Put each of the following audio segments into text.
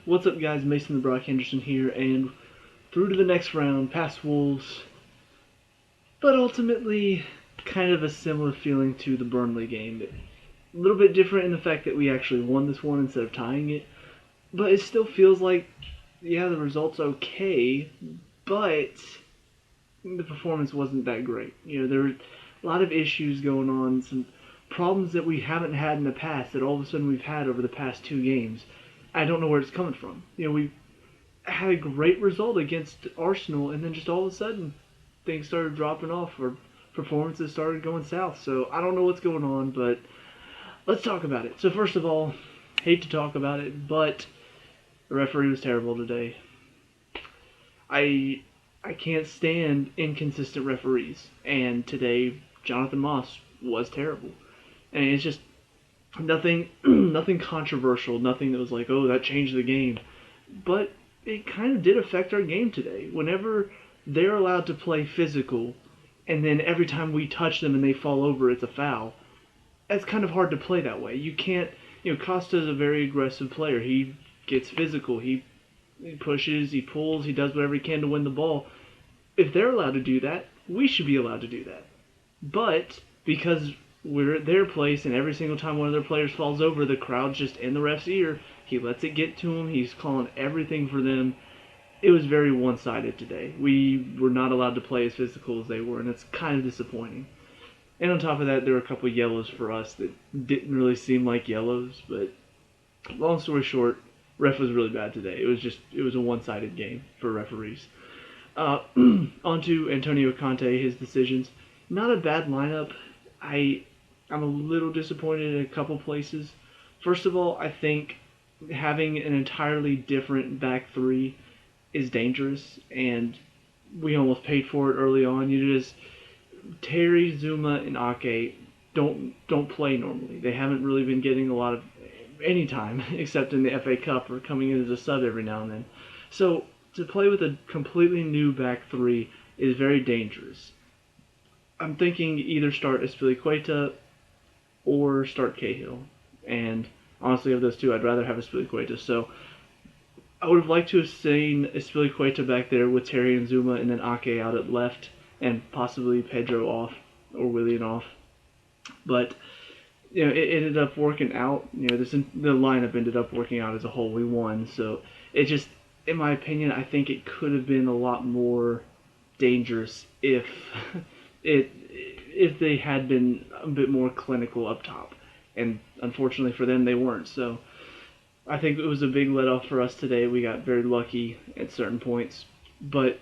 What's up, guys? Mason the Brock Henderson here, and through to the next round, past Wolves, but ultimately kind of a similar feeling to the Burnley game. A little bit different in the fact that we actually won this one instead of tying it, but it still feels like, yeah, the result's okay, but the performance wasn't that great. There were a lot of issues going on, some problems that we haven't had in the past that all of a sudden we've had over the past two games. I don't know where it's coming from. We had a great result against Arsenal, and then just all of a sudden things started dropping off, or performances started going south. So I don't know what's going on, but let's talk about it. So first of all, hate to talk about it, but the referee was terrible today. I can't stand inconsistent referees, and today Jonathan Moss was terrible. And it's just nothing nothing controversial, nothing that was like, oh, that changed the game. But it kind of did affect our game today. Whenever they're allowed to play physical, and then every time we touch them and they fall over, it's a foul. It's kind of hard to play that way. You can't. Costa's a very aggressive player. He gets physical. He pushes, he pulls, he does whatever he can to win the ball. If they're allowed to do that, we should be allowed to do that. But because we're at their place, and every single time one of their players falls over, the crowd's just in the ref's ear. He lets it get to him. He's calling everything for them. It was very one-sided today. We were not allowed to play as physical as they were, and it's kind of disappointing. And on top of that, there were a couple of yellows for us that didn't really seem like yellows. But long story short, ref was really bad today. It was a one-sided game for referees. On to Antonio Conte, his decisions. Not a bad lineup. I'm a little disappointed in a couple places. First of all, I think having an entirely different back three is dangerous, and we almost paid for it early on. Terry, Zuma, and Ake don't play normally. They haven't really been getting a lot of any time except in the FA Cup or coming in as a sub every now and then. So to play with a completely new back three is very dangerous. I'm thinking either start Azpilicueta or start Cahill. And honestly, of those two, I'd rather have Azpilicueta. So I would have liked to have seen Azpilicueta back there with Terry and Zuma, and then Ake out at left, and possibly Pedro off or Willian off. But it ended up working out. The lineup ended up working out as a whole. We won. So it just, in my opinion, I think it could have been a lot more dangerous if they had been a bit more clinical up top. And unfortunately for them, they weren't. So I think it was a big let-off for us today. We got very lucky at certain points. But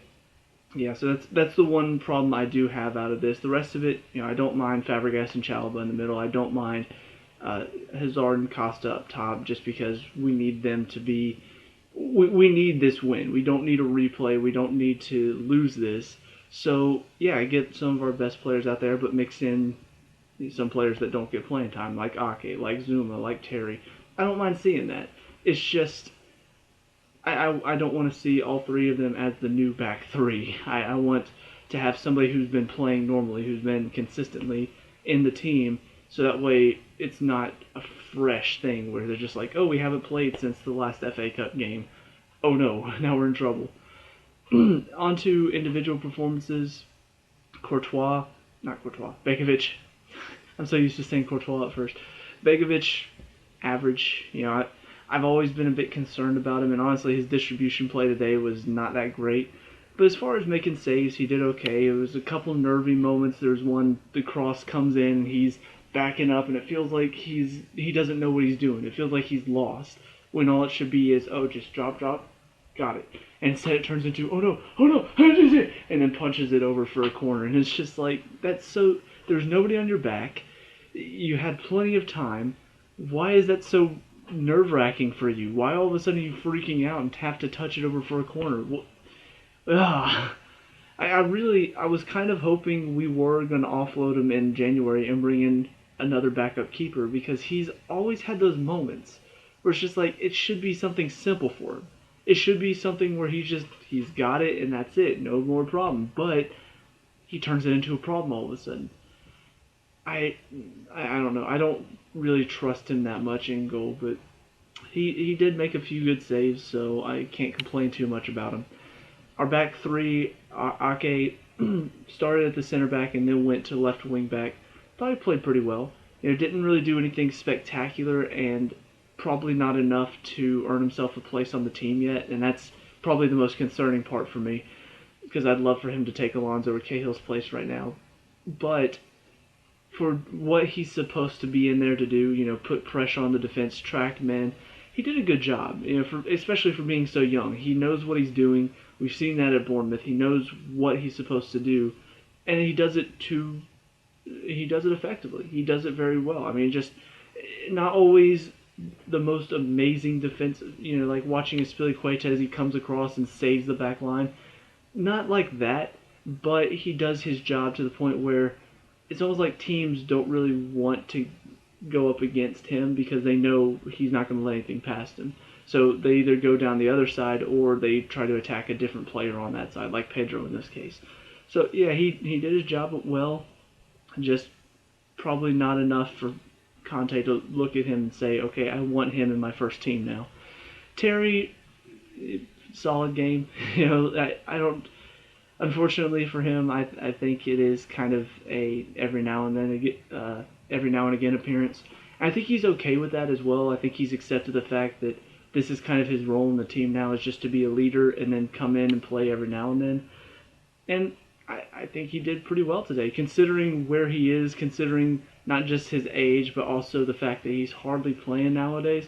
yeah, so that's the one problem I do have out of this. The rest of it, I don't mind Fabregas and Chalobah in the middle. I don't mind Hazard and Costa up top, just because we need them to be. We need this win. We don't need a replay. We don't need to lose this. So yeah, I get some of our best players out there, but mix in some players that don't get playing time, like Ake, like Zuma, like Terry. I don't mind seeing that. It's just I don't want to see all three of them as the new back three. I want to have somebody who's been playing normally, who's been consistently in the team, so that way it's not a fresh thing where they're just like, oh, we haven't played since the last FA Cup game. Oh no, now we're in trouble. On to individual performances. Begovic. I'm so used to saying Courtois at first. Begovic, average. I've always been a bit concerned about him, and honestly, his distribution play today was not that great. But as far as making saves, he did okay. It was a couple nervy moments. There's one, the cross comes in, he's backing up, and it feels like he doesn't know what he's doing. It feels like he's lost, when all it should be is, oh, just drop, got it. And instead it turns into, oh no, and then punches it over for a corner. And it's just like, there's nobody on your back. You had plenty of time. Why is that so nerve-wracking for you? Why all of a sudden are you freaking out and have to touch it over for a corner? I was kind of hoping we were going to offload him in January and bring in another backup keeper, because he's always had those moments where it's just like, it should be something simple for him. It should be something where he's got it and that's it, no more problem. But he turns it into a problem all of a sudden. I don't know. I don't really trust him that much in goal, but he did make a few good saves, so I can't complain too much about him. Our back three, Ake started at the center back and then went to left wing back. Thought he played pretty well. Didn't really do anything spectacular and probably not enough to earn himself a place on the team yet, and that's probably the most concerning part for me because I'd love for him to take Alonso or Cahill's place right now. But for what he's supposed to be in there to do, put pressure on the defense, track men, he did a good job. Especially for being so young, he knows what he's doing. We've seen that at Bournemouth. He knows what he's supposed to do, and he does it effectively. He does it very well. I mean, just not always the most amazing defense. Like watching Azpilicueta as he comes across and saves the back line. Not like that, but he does his job to the point where it's almost like teams don't really want to go up against him because they know he's not going to let anything past him. So they either go down the other side or they try to attack a different player on that side, like Pedro in this case. So yeah, he did his job well. Just probably not enough for Conte to look at him and say, okay, I want him in my first team now. Terry, solid game. I don't. Unfortunately for him, I think it is kind of a every now and again appearance. I think he's okay with that as well. I think he's accepted the fact that this is kind of his role in the team now, is just to be a leader and then come in and play every now and then. And I think he did pretty well today, considering where he is, considering not just his age, but also the fact that he's hardly playing nowadays.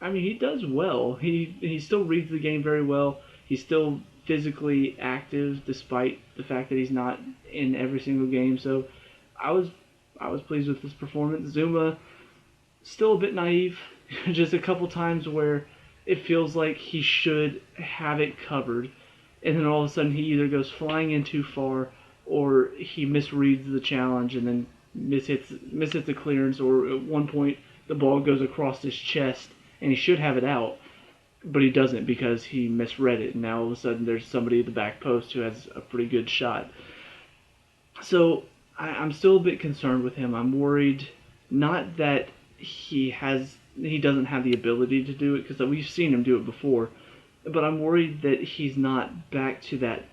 I mean, he does well. He still reads the game very well. He's still physically active despite the fact that he's not in every single game. So I was pleased with his performance. Zuma still a bit naive, just a couple times where it feels like he should have it covered, and then all of a sudden he either goes flying in too far or he misreads the challenge and then mishits the clearance, or at one point the ball goes across his chest and he should have it out, but he doesn't because he misread it, and now all of a sudden there's somebody at the back post who has a pretty good shot. So I'm still a bit concerned with him. I'm worried, not that he doesn't have the ability to do it, because we've seen him do it before, but I'm worried that he's not back to that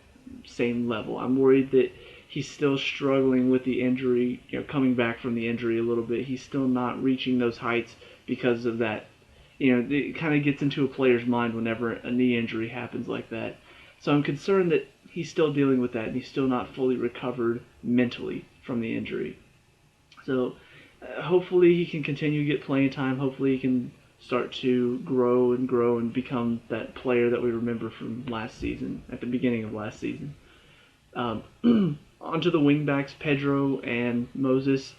same level. I'm worried that he's still struggling with the injury, coming back from the injury a little bit. He's still not reaching those heights because of that. It kind of gets into a player's mind whenever a knee injury happens like that. So I'm concerned that he's still dealing with that and he's still not fully recovered mentally from the injury. So hopefully he can continue to get playing time. Hopefully he can start to grow and become that player that we remember from last season, at the beginning of last season. Onto the wingbacks, Pedro and Moses.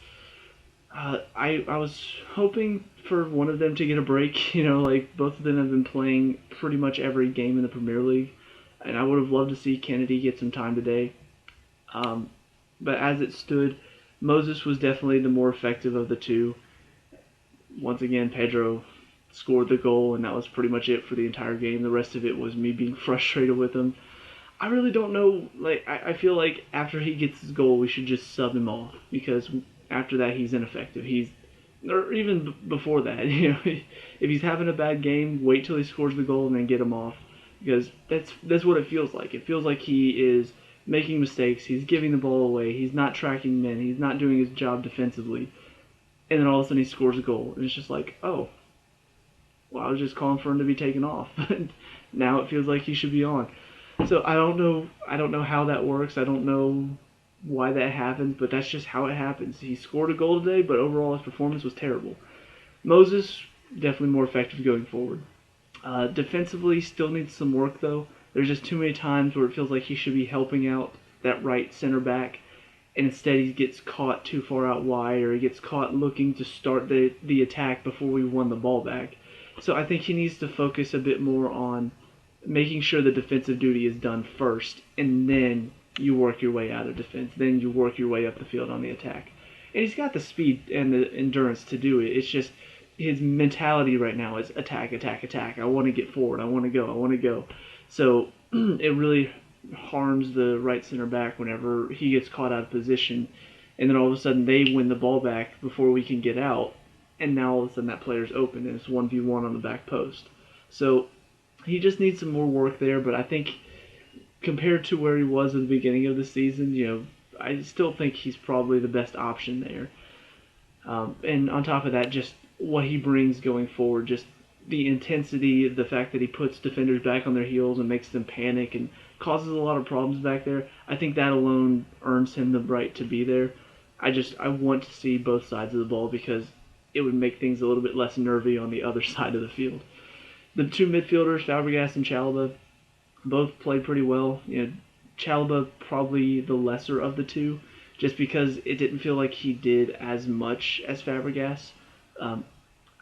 I was hoping for one of them to get a break. Like both of them have been playing pretty much every game in the Premier League, and I would have loved to see Kennedy get some time today. But as it stood, Moses was definitely the more effective of the two. Once again, Pedro scored the goal, and that was pretty much it for the entire game. The rest of it was me being frustrated with him. I really don't know. I feel like after he gets his goal, we should just sub him off, because after that he's ineffective. Or even before that, if he's having a bad game, wait till he scores the goal and then get him off, because that's what it feels like. It feels like he is making mistakes. He's giving the ball away. He's not tracking men. He's not doing his job defensively, and then all of a sudden he scores a goal, and it's just like, oh, well, I was just calling for him to be taken off. Now it feels like he should be on. So I don't know how that works. I don't know why that happens, but that's just how it happens. He scored a goal today, but overall his performance was terrible. Moses, definitely more effective going forward. Defensively, still needs some work, though. There's just too many times where it feels like he should be helping out that right center back, and instead he gets caught too far out wide, or he gets caught looking to start the attack before we won the ball back. So I think he needs to focus a bit more on making sure the defensive duty is done first, and then you work your way out of defense. Then you work your way up the field on the attack. And he's got the speed and the endurance to do it. It's just his mentality right now is attack, attack, attack. I want to get forward. I want to go. So it really harms the right center back whenever he gets caught out of position, and then all of a sudden they win the ball back before we can get out. and now all of a sudden that player's open and it's 1v1 on the back post. So he just needs some more work there, but I think compared to where he was at the beginning of the season, I still think he's probably the best option there. And on top of that, just what he brings going forward, just the intensity, the fact that he puts defenders back on their heels and makes them panic and causes a lot of problems back there. I think that alone earns him the right to be there. I want to see both sides of the ball because it would make things a little bit less nervy on the other side of the field. The two midfielders, Fabregas and Chalobah, both played pretty well. Chalobah probably the lesser of the two, just because it didn't feel like he did as much as Fabregas.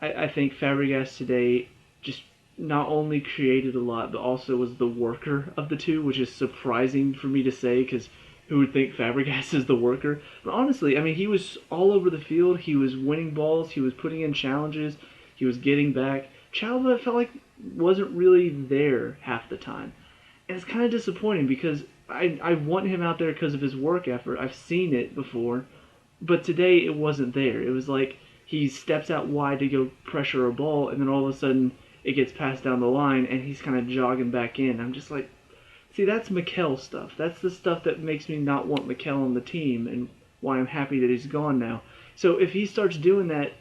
I think Fabregas today just not only created a lot, but also was the worker of the two, which is surprising for me to say because who would think Fabregas is the worker? But honestly, I mean, he was all over the field. He was winning balls. He was putting in challenges. He was getting back. Chalobah felt like wasn't really there half the time. And it's kind of disappointing because I want him out there because of his work effort. I've seen it before. But today it wasn't there. It was like he steps out wide to go pressure a ball, and then all of a sudden it gets passed down the line, and he's kind of jogging back in. I'm just like, see, that's Mikel stuff. That's the stuff that makes me not want Mikel on the team, and why I'm happy that he's gone now. So if he starts doing that,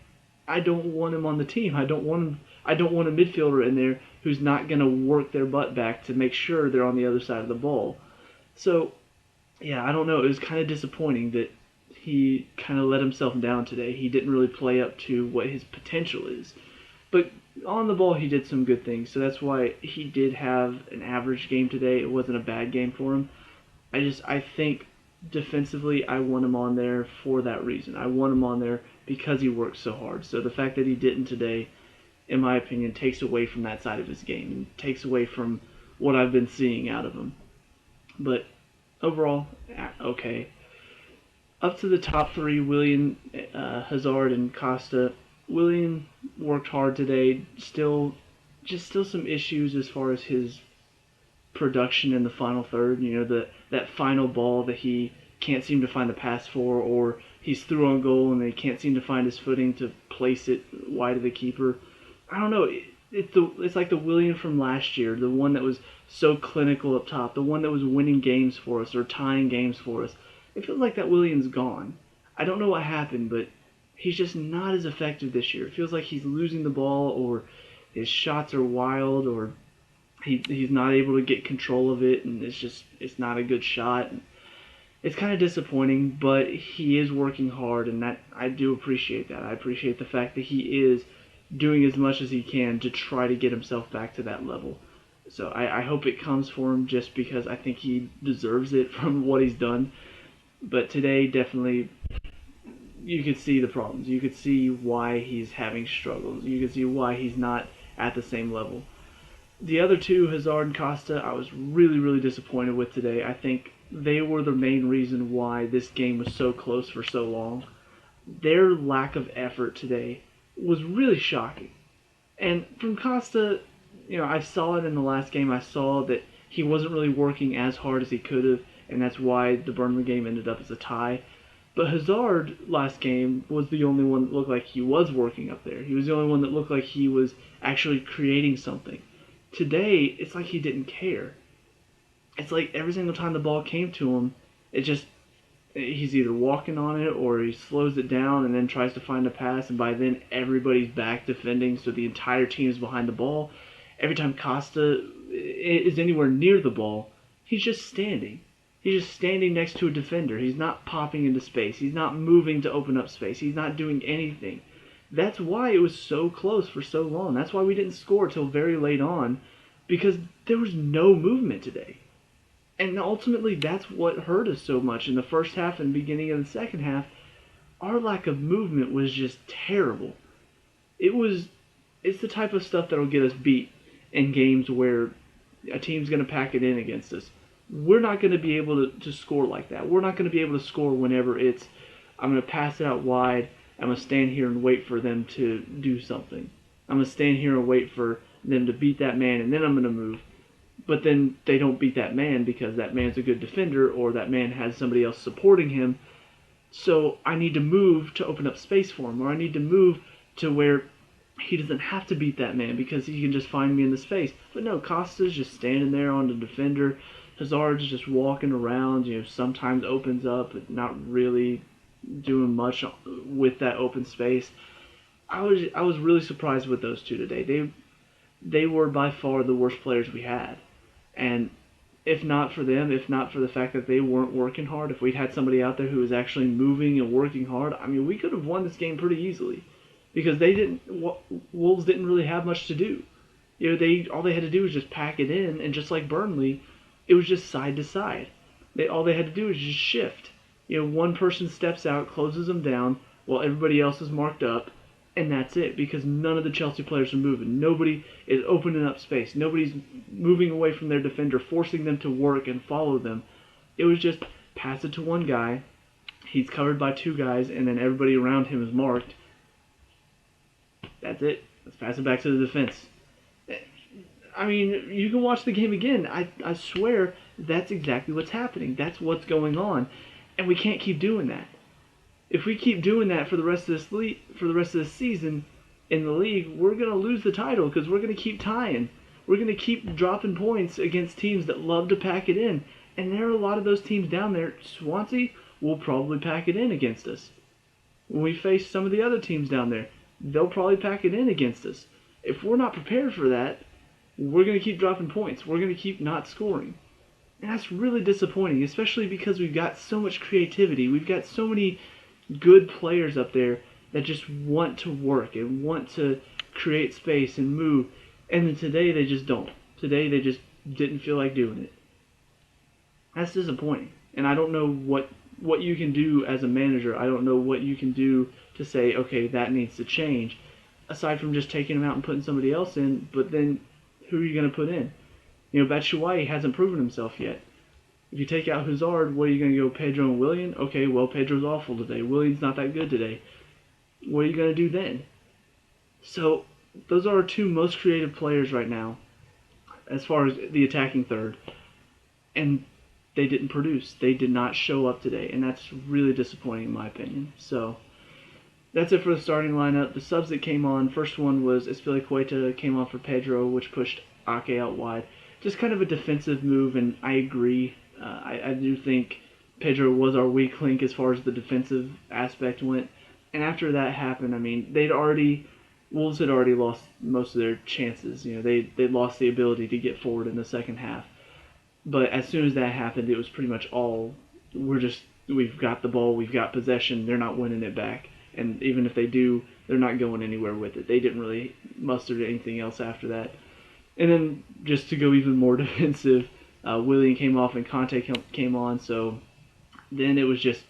I don't want him on the team. I don't want a midfielder in there who's not going to work their butt back to make sure they're on the other side of the ball. So, yeah, I don't know. It was kind of disappointing that he kind of let himself down today. He didn't really play up to what his potential is. But on the ball, he did some good things. So that's why he did have an average game today. It wasn't a bad game for him. I think defensively, I want him on there for that reason. I want him on there because he works so hard. So the fact that he didn't today, in my opinion, takes away from that side of his game and takes away from what I've been seeing out of him. But overall, okay. Up to the top three, Willian, Hazard, and Costa. Willian worked hard today. Still some issues as far as his production in the final third. That final ball that he can't seem to find the pass for, or he's through on goal and he can't seem to find his footing to place it wide of the keeper. I don't know. It's like the Willian from last year, the one that was so clinical up top, the one that was winning games for us or tying games for us. It feels like that Willian's gone. I don't know what happened, but he's just not as effective this year. It feels like he's losing the ball, or his shots are wild, or he's not able to get control of it, and it's not a good shot. It's kind of disappointing, but he is working hard, and that I do appreciate that. I appreciate the fact that he is doing as much as he can to try to get himself back to that level. So I hope it comes for him just because I think he deserves it from what he's done. But today, definitely, you could see the problems. You could see why he's having struggles. You could see why he's not at the same level. The other two, Hazard and Costa, I was really, really disappointed with today. I think they were the main reason why this game was so close for so long. Their lack of effort today was really shocking. And from Costa, I saw it in the last game. I saw that he wasn't really working as hard as he could have, and that's why the Burnley game ended up as a tie. But Hazard last game was the only one that looked like he was working up there. He was the only one that looked like he was actually creating something. Today, it's like he didn't care. It's like every single time the ball came to him, he's either walking on it or he slows it down and then tries to find a pass, and by then everybody's back defending, so the entire team is behind the ball. Every time Costa is anywhere near the ball, he's just standing. He's just standing next to a defender. He's not popping into space. He's not moving to open up space. He's not doing anything. That's why it was so close for so long. That's why we didn't score till very late on, because there was no movement today. And ultimately, that's what hurt us so much in the first half and beginning of the second half. Our lack of movement was just terrible. It's the type of stuff that'll get us beat in games where a team's going to pack it in against us. We're not going to be able to score like that. We're not going to be able to score whenever I'm going to pass it out wide, I'm going to stand here and wait for them to do something. I'm going to stand here and wait for them to beat that man, and then I'm going to move. But then they don't beat that man because that man's a good defender or that man has somebody else supporting him. So I need to move to open up space for him, or I need to move to where he doesn't have to beat that man because he can just find me in the space. But no, Costa's just standing there on the defender. Hazard's just walking around, sometimes opens up, but not really doing much with that open space. I was really surprised with those two today. They were by far the worst players we had. And if not for them, if not for the fact that they weren't working hard, if we'd had somebody out there who was actually moving and working hard, I mean, we could have won this game pretty easily because Wolves didn't really have much to do. All they had to do was just pack it in, and just like Burnley, it was just side to side. All they had to do was just shift. One person steps out, closes them down, while everybody else is marked up, and that's it, because none of the Chelsea players are moving. Nobody is opening up space. Nobody's moving away from their defender, forcing them to work and follow them. It was just pass it to one guy, he's covered by two guys, and then everybody around him is marked. That's it. Let's pass it back to the defense. I mean, you can watch the game again. I swear that's exactly what's happening. That's what's going on, and we can't keep doing that. If we keep doing that for the rest of this season in the league, we're gonna lose the title because we're gonna keep tying. We're gonna keep dropping points against teams that love to pack it in, and there are a lot of those teams down there. Swansea will probably pack it in against us. When we face some of the other teams down there, they'll probably pack it in against us. If we're not prepared for that, we're gonna keep dropping points. We're gonna keep not scoring. And that's really disappointing, especially because we've got so much creativity. We've got so many good players up there that just want to work and want to create space and move. And then today they just don't. Today they just didn't feel like doing it. That's disappointing. And I don't know what you can do as a manager. I don't know what you can do to say, okay, that needs to change. Aside from just taking him out and putting somebody else in, but then who are you going to put in? Batshuayi hasn't proven himself yet. If you take out Hazard, what are you going to go, Pedro and Willian? Okay, well, Pedro's awful today. Willian's not that good today. What are you going to do then? So, those are our two most creative players right now, as far as the attacking third. And they didn't produce. They did not show up today, and that's really disappointing in my opinion. So, that's it for the starting lineup. The subs that came on, first one was Azpilicueta came on for Pedro, which pushed Ake out wide. Just kind of a defensive move, and I agree. I do think Pedro was our weak link as far as the defensive aspect went. And after that happened, I mean, Wolves had already lost most of their chances. They lost the ability to get forward in the second half. But as soon as that happened, it was pretty much all, we've got the ball, we've got possession, they're not winning it back. And even if they do, they're not going anywhere with it. They didn't really muster anything else after that. And then just to go even more defensive, Willian came off and Conte came on, so then it was just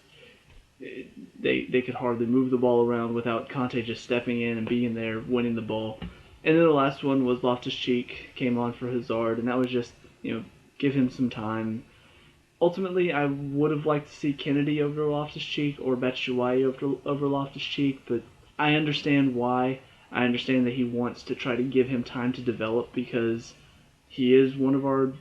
they could hardly move the ball around without Conte just stepping in and being there, winning the ball. And then the last one was Loftus-Cheek came on for Hazard, and that was just, give him some time. Ultimately, I would have liked to see Kennedy over Loftus-Cheek or Batshuayi over Loftus-Cheek, but I understand why. I understand that he wants to try to give him time to develop because he is one of our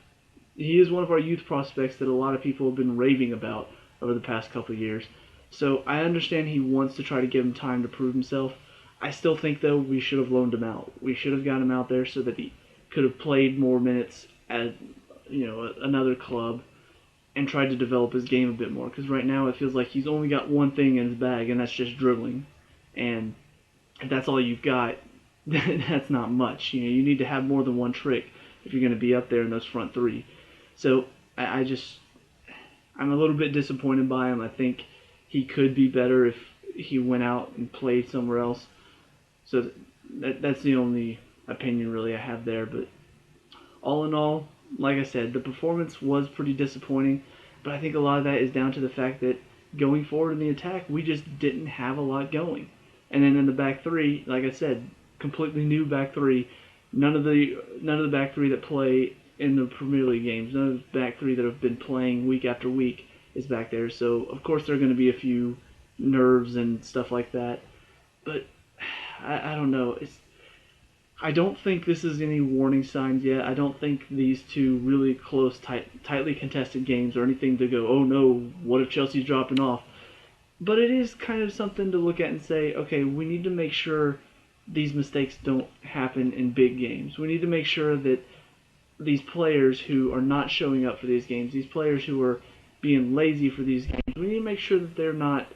youth prospects that a lot of people have been raving about over the past couple of years. So I understand he wants to try to give him time to prove himself. I still think, though, we should have loaned him out. We should have got him out there so that he could have played more minutes at another club and tried to develop his game a bit more. Because right now it feels like he's only got one thing in his bag, and that's just dribbling. And if that's all you've got, that's not much. You need to have more than one trick if you're going to be up there in those front three. So I'm a little bit disappointed by him. I think he could be better if he went out and played somewhere else. So that's the only opinion really I have there. But all in all, like I said, the performance was pretty disappointing. But I think a lot of that is down to the fact that going forward in the attack, we just didn't have a lot going. And then in the back three, like I said, completely new back three. None of the back three that play in the Premier League games, none of the back three that have been playing week after week is back there. So of course there are going to be a few nerves and stuff like that. But I don't know. I don't think this is any warning signs yet. I don't think these two really close, tightly contested games are anything to go, oh no, what if Chelsea's dropping off? But it is kind of something to look at and say, okay, we need to make sure these mistakes don't happen in big games. We need to make sure that these players who are not showing up for these games, these players who are being lazy for these games, we need to make sure that they're not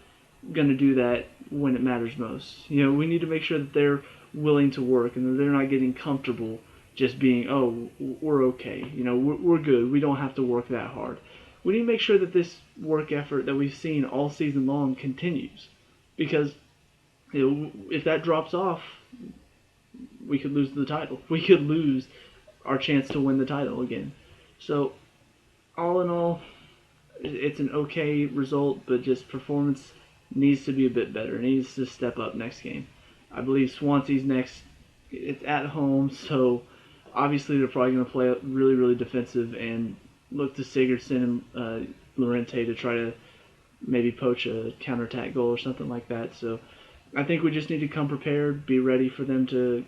going to do that when it matters most. We need to make sure that they're willing to work and that they're not getting comfortable just being, oh, we're okay. We're good. We don't have to work that hard. We need to make sure that this work effort that we've seen all season long continues, because if that drops off, we could lose the title. We could lose our chance to win the title again. So, all in all, it's an okay result, but just performance needs to be a bit better. It needs to step up next game. I believe Swansea's next. It's at home, so obviously they're probably going to play really, really defensive and look to Sigurdsson and Llorente to try to maybe poach a counterattack goal or something like that. So I think we just need to come prepared, be ready for them to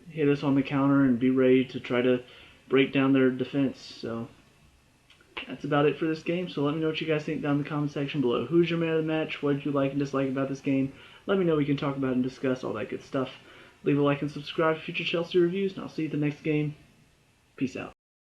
hit us on the counter, and be ready to try to break down their defense. So that's about it for this game. So let me know what you guys think down in the comment section below. Who's your man of the match? What did you like and dislike about this game? Let me know. We can talk about and discuss all that good stuff. Leave a like and subscribe for future Chelsea reviews, and I'll see you at the next game. Peace out.